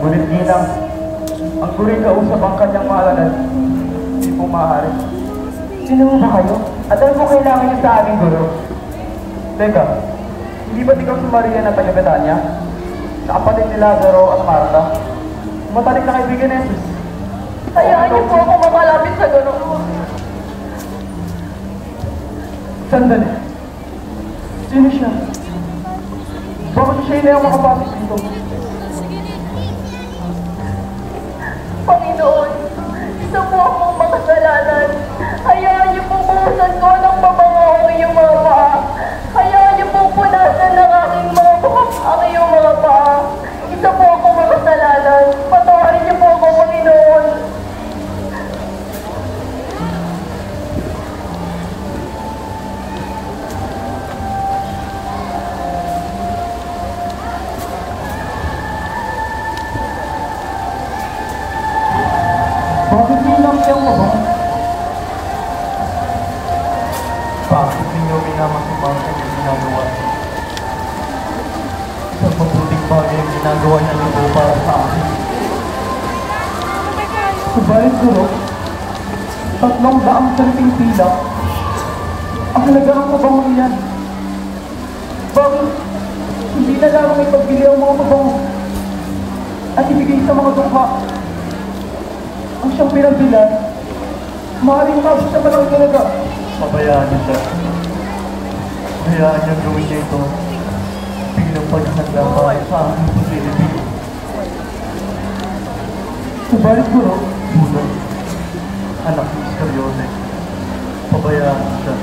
Ngunit ginang, ang turing kausap ang kanyang mahalangan. Hindi po maaari. Sino mo ba kayo? At ano po kailangan niyo sa aming guro? Teka, hindi ba't ikaw si Maria na taga Betania? Kapatid ni Lazaro at Marta? Matalik na kaibigan ni Jesus. Hayaan niyo po ako makalapit sa guro. Sandali. Sino siya? Bakit siya hindi ang makapasok dito? Panginoon, isa po akong makasalanan. Hayaan niyo po buhusan ko ng mabango ang iyong mga paa. Hayaan niyo po punasan ng aking mga buhok ang iyong mga paa. Isa po akong makasalanan. Patawarin niyo po ako, Panginoon. Bakit nilang siyang mabang? Bakit ninyo minamasumang kanyang ginagawa? Isang mabuting bagay ang ginagawa niya nito para sa akin. Subalit guro, 300 salping pila. Ang halaga ng mabango niyan. Bakit hindi na lamang ipagbili ang mga mabango at ibigay sa mga dukha? Ang siyang pinagbilan, maaaring umabot sa malaking halaga. Pabayaan niyo siya. Hayaan niyo gawin niya ito bilang paghahanda para sa aking paglilibig. Subalit guro, Judas, anak ni Iscariote, pabayaan niyo siya.